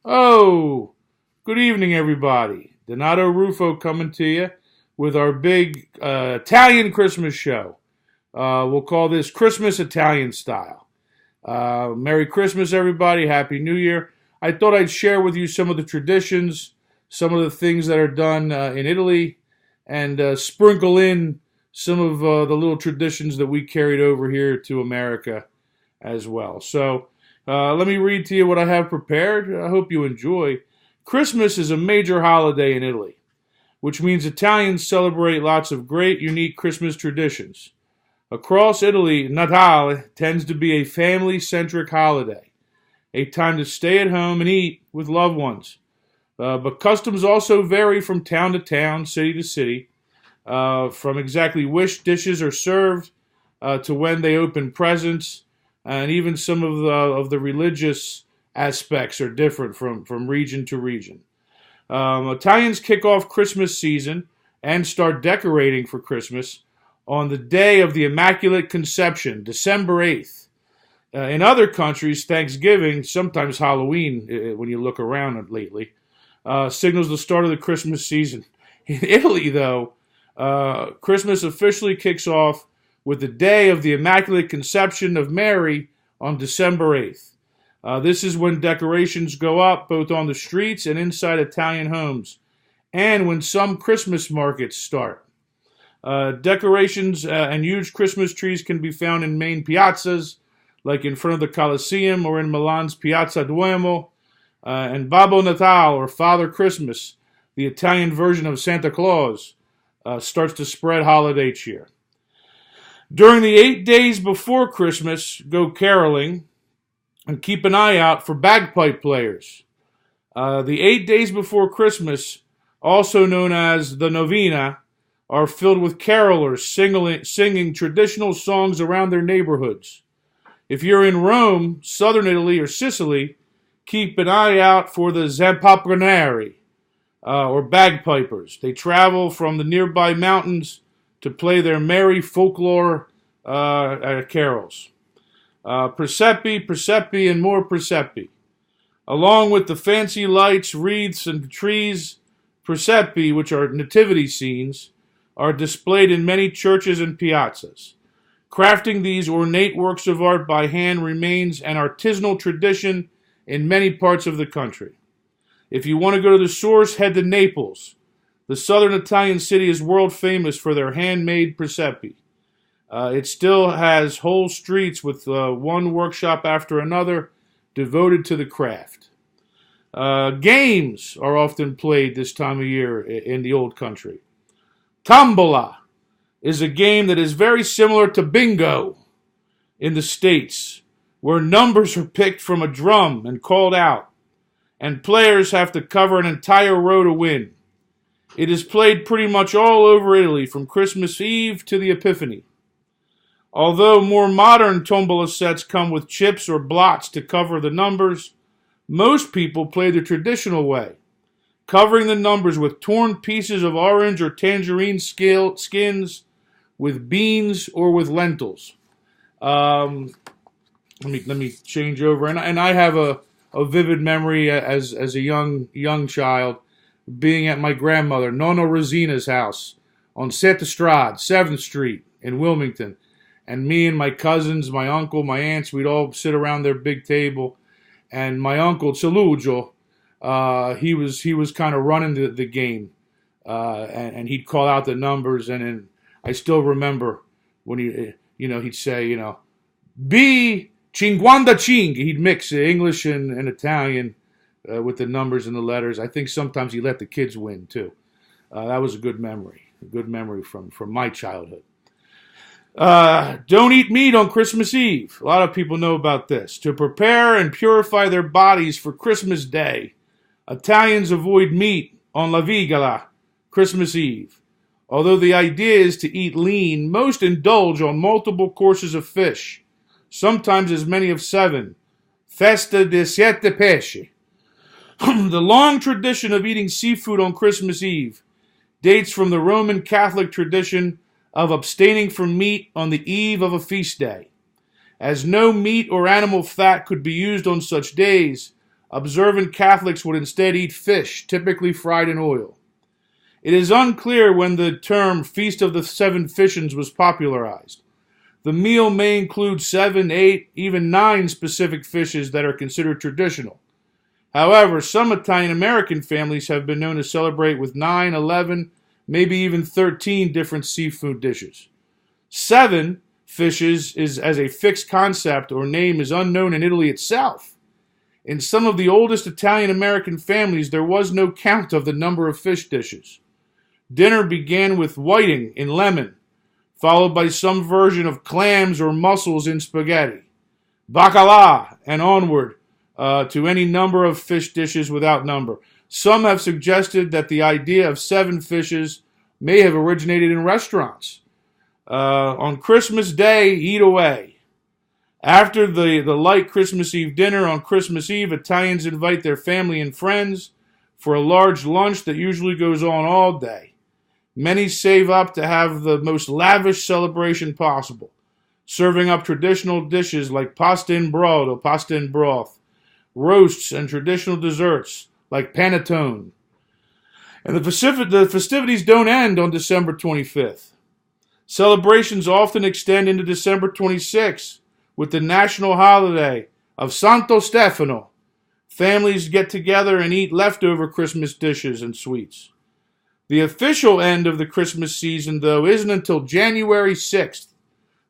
Oh, good evening, everybody. Donato Rufo coming to you with our big Italian Christmas show. We'll call this Christmas Italian style. Merry Christmas, everybody. Happy New Year. I thought I'd share with you some of the traditions, some of the things that are done in Italy, and sprinkle in some of the little traditions that we carried over here to America as well. So let me read to you what I have prepared. I hope you enjoy. Christmas is a major holiday in Italy, which means Italians celebrate lots of great, unique Christmas traditions. Across Italy, Natale tends to be a family centric holiday, a time to stay at home and eat with loved ones. But customs also vary from town to town, city to city, from exactly which dishes are served to when they open presents, and even some of the religious aspects are different from region to region. Italians kick off Christmas season and start decorating for Christmas on the day of the Immaculate Conception, December 8th. In other countries, Thanksgiving, sometimes Halloween, when you look around it lately, signals the start of the Christmas season. In Italy, though, Christmas officially kicks off with the day of the Immaculate Conception of Mary on December 8th. This is when decorations go up both on the streets and inside Italian homes, and when some Christmas markets start. Decorations and huge Christmas trees can be found in main piazzas, like in front of the Colosseum or in Milan's Piazza Duomo. And Babbo Natale, or Father Christmas, the Italian version of Santa Claus, starts to spread holiday cheer. During the 8 days before Christmas, go caroling and keep an eye out for bagpipe players. The 8 days before Christmas, also known as the Novena, are filled with carolers singing traditional songs around their neighborhoods. If you're in Rome, southern Italy, or Sicily, keep an eye out for the Zampopernari, or bagpipers. They travel from the nearby mountains to play their merry folklore carols. Presepe, and more Presepe. Along with the fancy lights, wreaths, and trees, Presepe, which are nativity scenes, are displayed in many churches and piazzas. Crafting these ornate works of art by hand remains an artisanal tradition in many parts of the country. If you want to go to the source, head to Naples. The southern Italian city is world famous for their handmade Presepe. It still has whole streets with one workshop after another devoted to the craft. Games are often played this time of year in the old country. Tombola is a game that is very similar to bingo in the States, where numbers are picked from a drum and called out, and players have to cover an entire row to win. It is played pretty much all over Italy from Christmas Eve to the Epiphany. Although more modern tombola sets come with chips or blots to cover the numbers, most people play the traditional way, covering the numbers with torn pieces of orange or tangerine skins, with beans, or with lentils. Let me change over, and I have a vivid memory as a young child being at my grandmother Nonna Rosina's house on Santa Strada, 7th Street in Wilmington, and me and my cousins, my uncle, my aunts, we'd all sit around their big table, and my uncle Celujo, he was kind of running the game, and he'd call out the numbers, and I still remember when he'd say, B cinquantacinque. He'd mix English and Italian with the numbers and the letters. I think sometimes he let the kids win too. That was a good memory from my childhood. Don't eat meat on Christmas Eve. A lot of people know about this. To prepare and purify their bodies for Christmas Day, Italians avoid meat on La Vigila, Christmas Eve. Although the idea is to eat lean, most indulge on multiple courses of fish, sometimes as many as 7. Festa de Siete Pesci. The long tradition of eating seafood on Christmas Eve dates from the Roman Catholic tradition of abstaining from meat on the eve of a feast day. As no meat or animal fat could be used on such days, Observant Catholics would instead eat fish, typically fried in oil. It is unclear when the term Feast of the Seven Fishes was popularized. The meal may include 7, 8, even 9 specific fishes that are considered traditional. However, some Italian American families have been known to celebrate with 9, 11, maybe even 13 different seafood dishes. 7 fishes is as a fixed concept or name is unknown in Italy itself. In some of the oldest Italian American families, there was no count of the number of fish dishes. Dinner began with whiting in lemon, followed by some version of clams or mussels in spaghetti, bacala, and onward to any number of fish dishes without number. Some have suggested that the idea of 7 fishes may have originated in restaurants. On Christmas Day, eat away. After the light Christmas Eve dinner on Christmas Eve, Italians invite their family and friends for a large lunch that usually goes on all day. Many save up to have the most lavish celebration possible, serving up traditional dishes like pasta in brodo, pasta in broth, roasts, and traditional desserts like panettone. And the festivities don't end on December 25th. Celebrations often extend into December 26th with the national holiday of Santo Stefano. Families get together and eat leftover Christmas dishes and sweets. The official end of the Christmas season, though, isn't until January 6th,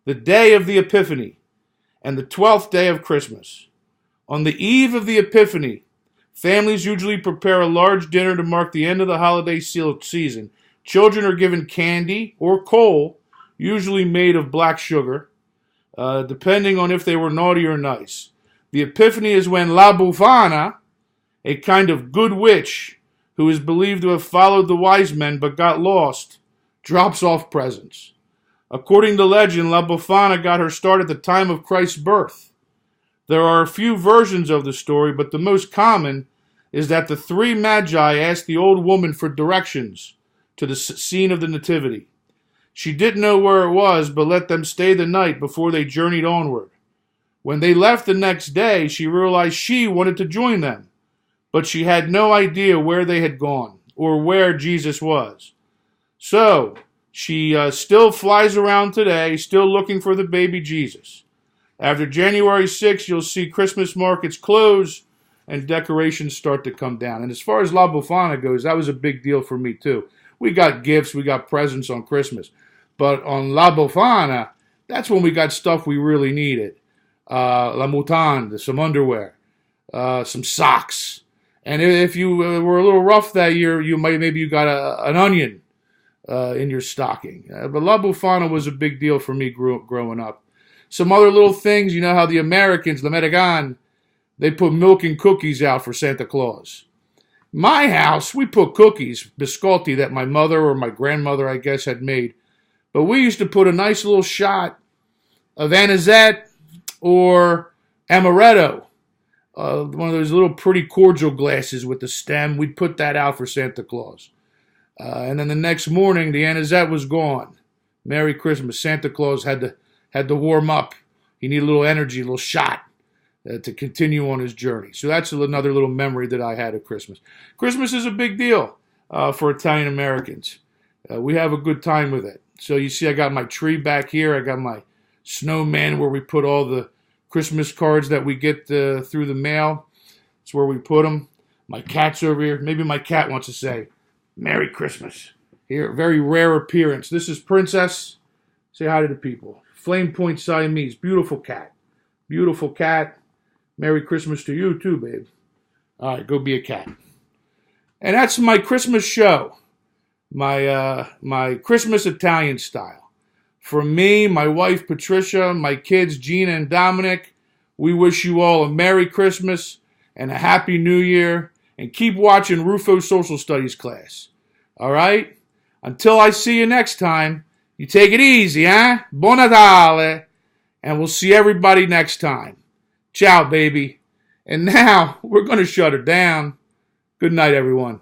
the day of the Epiphany, and the 12th day of Christmas. On the eve of the Epiphany, families usually prepare a large dinner to mark the end of the holiday season. Children are given candy or coal, usually made of black sugar, depending on if they were naughty or nice. The Epiphany is when La Befana, a kind of good witch, who is believed to have followed the wise men but got lost, drops off presents. According to legend, La Befana got her start at the time of Christ's birth. There are a few versions of the story, but the most common is that the 3 magi asked the old woman for directions to the scene of the Nativity. She didn't know where it was, but let them stay the night before they journeyed onward. When they left the next day, she realized she wanted to join them, but she had no idea where they had gone or where Jesus was. So, she still flies around today, still looking for the baby Jesus. After January 6th, you'll see Christmas markets close and decorations start to come down. And as far as La Befana goes, that was a big deal for me too. We got gifts, we got presents on Christmas. But on La Befana, that's when we got stuff we really needed. La Mutande, some underwear, some socks. And if you were a little rough that year, maybe you got an onion in your stocking. But La Befana was a big deal for me growing up. Some other little things, you know how the Americans, l'American, they put milk and cookies out for Santa Claus. My house, we put cookies, biscotti, that my mother or my grandmother, I guess, had made. But we used to put a nice little shot of anisette or amaretto. One of those little pretty cordial glasses with the stem. We'd put that out for Santa Claus. And then the next morning, the anisette was gone. Merry Christmas. Santa Claus had to warm up. He needed a little energy, a little shot to continue on his journey. So that's another little memory that I had of Christmas. Christmas is a big deal for Italian Americans. We have a good time with it. So you see I got my tree back here. I got my snowman where we put all the Christmas cards that we get through the mail. It's where we put them. My cat's over here. Maybe my cat wants to say, Merry Christmas. Here, very rare appearance. This is Princess. Say hi to the people. Flame Point Siamese. Beautiful cat. Beautiful cat. Merry Christmas to you too, babe. All right, go be a cat. And that's my Christmas show. My Christmas Italian style. For me, my wife Patricia, my kids Gina and Dominic, we wish you all a Merry Christmas and a Happy New Year. And keep watching Rufo Social Studies class. All right? Until I see you next time, you take it easy, huh? Buon Natale. And we'll see everybody next time. Ciao, baby. And now, we're going to shut her down. Good night, everyone.